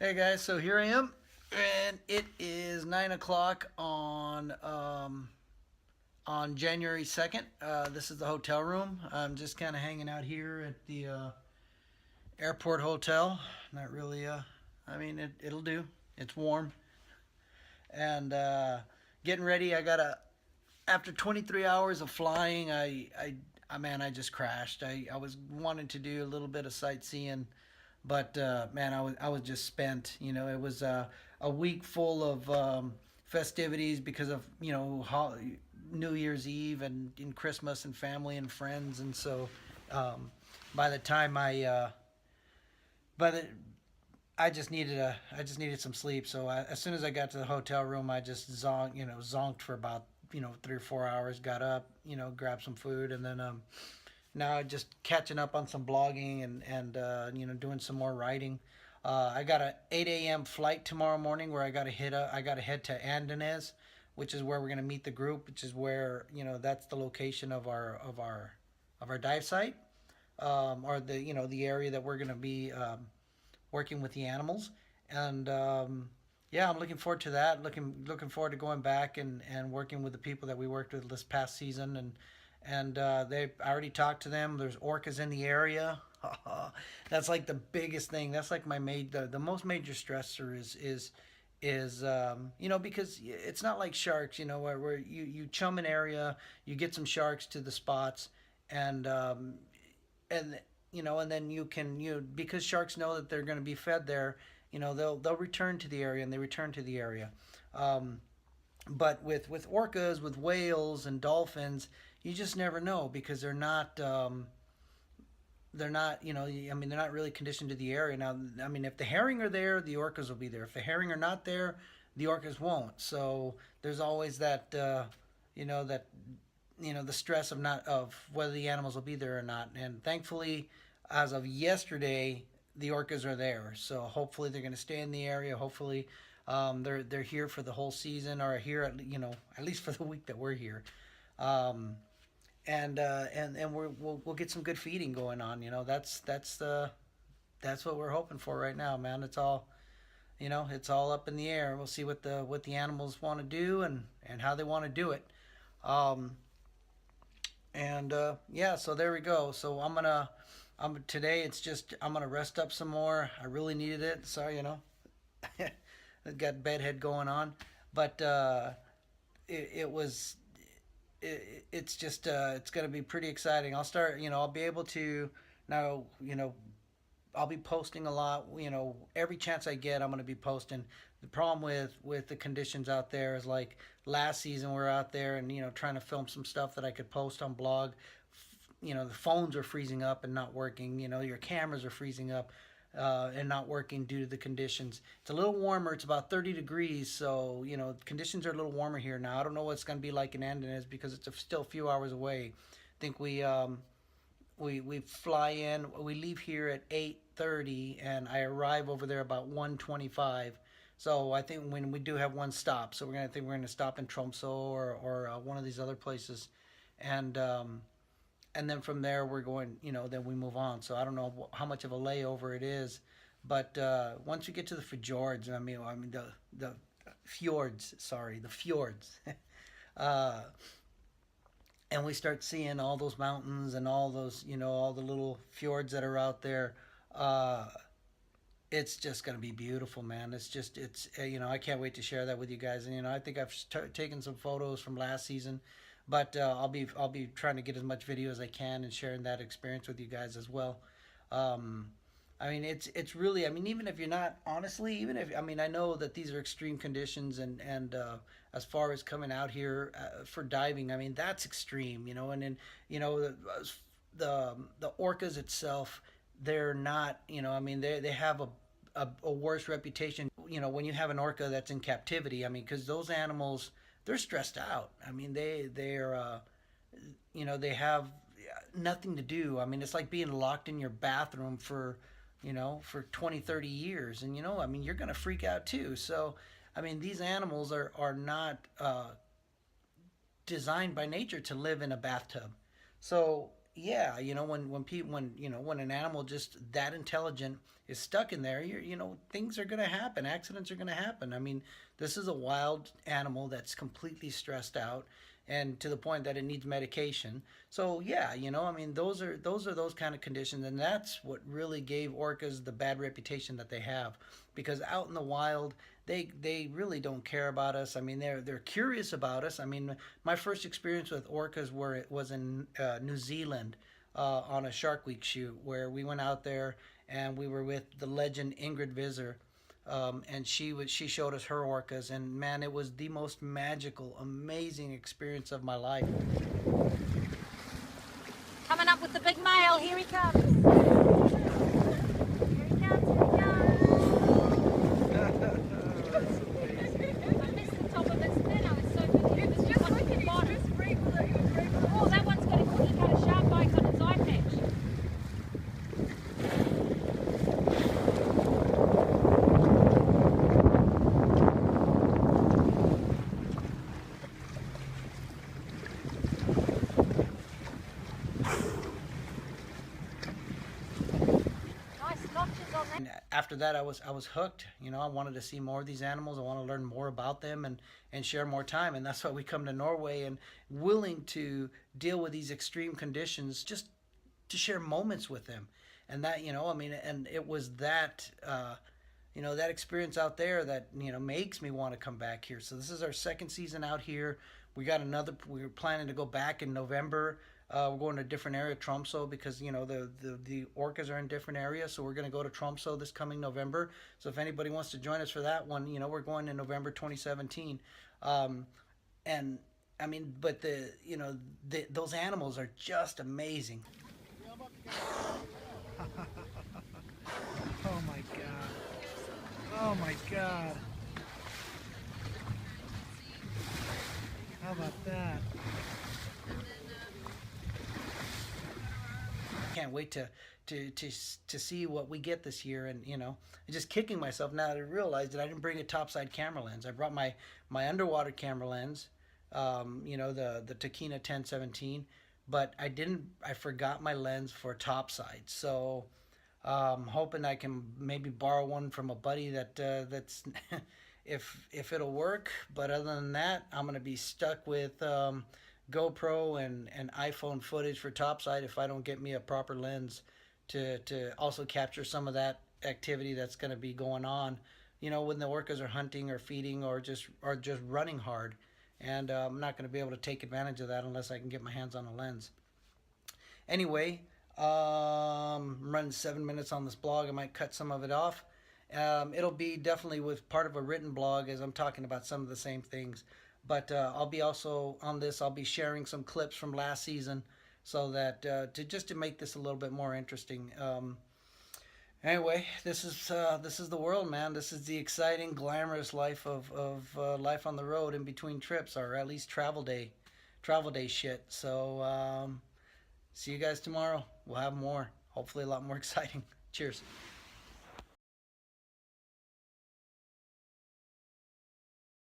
Hey guys, so here I am, and it is 9 o'clock on January 2nd. This is the hotel room. I'm just kind of hanging out here at the airport hotel. Not really. It'll do. It's warm, and getting ready. After 23 hours of flying. I just crashed. I was wanting to do a little bit of sightseeing, but man, I was just spent. It was a week full of festivities because of New Year's Eve and Christmas and family and friends, and so um, by the time by the I just needed some sleep. So as soon as I got to the hotel room, I just zonked for about 3 or 4 hours. Got up, grabbed some food, and then now just catching up on some blogging and doing some more writing. I got a 8 a.m. flight tomorrow morning where I got to head to Martinez, which is where we're gonna meet the group, which is where that's the location of our dive site, or the area that we're gonna be working with the animals. And yeah, I'm looking forward to that. Looking forward to going back and working with the people that we worked with this past season. And they I already talked to them. There's orcas in the area. That's like the biggest thing. That's like the most major stressor is because it's not like sharks, where you chum an area, you get some sharks to the spots, and and and then because sharks know that they're going to be fed there, they'll return to the area, and they return to the area. Um, but with orcas, with whales and dolphins, you just never know because they're not they're not really conditioned to the area. Now, I mean, if the herring are there, the orcas will be there. If the herring are not there, the orcas won't. So there's always that that the stress of whether the animals will be there or not. And thankfully, as of yesterday, the orcas are there. So hopefully they're going to stay in the area. Hopefully they're here for the whole season, or here at least for the week that we're here. Um, and we'll get some good feeding going on. That's what we're hoping for right now, man. It's all up in the air. We'll see what the animals want to do and how they want to do it. Um, and yeah, so there we go. So I'm today. It's just I'm gonna rest up some more. I really needed it. So I got bedhead going on, but it was it's just it's going to be pretty exciting. I'll be able to now, I'll be posting a lot. Every chance I get, I'm going to be posting. The problem with the conditions out there is, like, last season we are out there and trying to film some stuff that I could post on blog. The phones are freezing up and not working. Your cameras are freezing up and not working due to the conditions. It's a little warmer. It's about 30 degrees, so conditions are a little warmer here now. I don't know what it's going to be like in Andenes because it's still a few hours away. I think we fly in. We leave here at 8:30, and I arrive over there about 1:25. So I think when we do have one stop, so we're gonna stop in Tromso or one of these other places, and and then from there we're going. Then we move on. So I don't know how much of a layover it is, but once we get to the fjords, I mean the fjords. Sorry, the fjords. uh, and we start seeing all those mountains and all those, all the little fjords that are out there. Uh, it's just going to be beautiful, man. I can't wait to share that with you guys. And I think I've taken some photos from last season, but I'll be trying to get as much video as I can and sharing that experience with you guys as well. Um, it's really. Even if you're not, honestly, even if I know that these are extreme conditions, and as far as coming out here for diving, that's extreme, and then the orcas itself, they're not, they have a worse reputation. When you have an orca that's in captivity, because those animals, they're stressed out. They have nothing to do. It's like being locked in your bathroom for 20, 30 years. And, you're going to freak out too. So, these animals are not designed by nature to live in a bathtub. So, yeah, when people when an animal just that intelligent is stuck in there, things are going to happen. Accidents are going to happen. I mean, this is a wild animal that's completely stressed out and to the point that it needs medication. So yeah, I mean, those are those kind of conditions, and that's what really gave orcas the bad reputation that they have, because out in the wild, they really don't care about us. I mean, they're curious about us. I mean, my first experience with orcas was in New Zealand on a Shark Week shoot, where we went out there and we were with the legend Ingrid Visser. And she showed us her orcas, and man, it was the most magical, amazing experience of my life. Coming up with the big male. Here he comes. Here he comes. Here he comes. I missed the top of his fin. I was so busy. It was just looking at the bottom. Oh, that one's got a cookie cutter shark bite on its eye patch. And after that, I was hooked. I wanted to see more of these animals. I want to learn more about them and share more time. And that's why we come to Norway and willing to deal with these extreme conditions just to share moments with them. And that, I mean, and it was that. That experience out there that makes me want to come back here. So this is our second season out here. We were planning to go back in November. We're going to a different area, Tromso, because the orcas are in different areas. So we're going to go to Tromso this coming November. So if anybody wants to join us for that one, we're going in November 2017. And I mean, but those animals are just amazing. Oh my god. Oh my god. How about that? Can't wait to see what we get this year, and just kicking myself now that I realized that I didn't bring a topside camera lens. I brought my underwater camera lens, the Takina 1017, but I forgot my lens for topside. So hoping I can maybe borrow one from a buddy that's if it'll work. But other than that, I'm gonna be stuck with GoPro and iPhone footage for topside if I don't get me a proper lens to also capture some of that activity that's going to be going on, when the orcas are hunting or feeding or just running hard. And I'm not going to be able to take advantage of that unless I can get my hands on a lens. Anyway, I'm running 7 minutes on this blog. I might cut some of it off. It'll be definitely with part of a written blog, as I'm talking about some of the same things. But I'll be also on this. I'll be sharing some clips from last season, so that to make this a little bit more interesting. Anyway, this is the world, man. This is the exciting, glamorous life of life on the road in between trips, or at least travel day shit. So see you guys tomorrow. We'll have more. Hopefully, a lot more exciting. Cheers.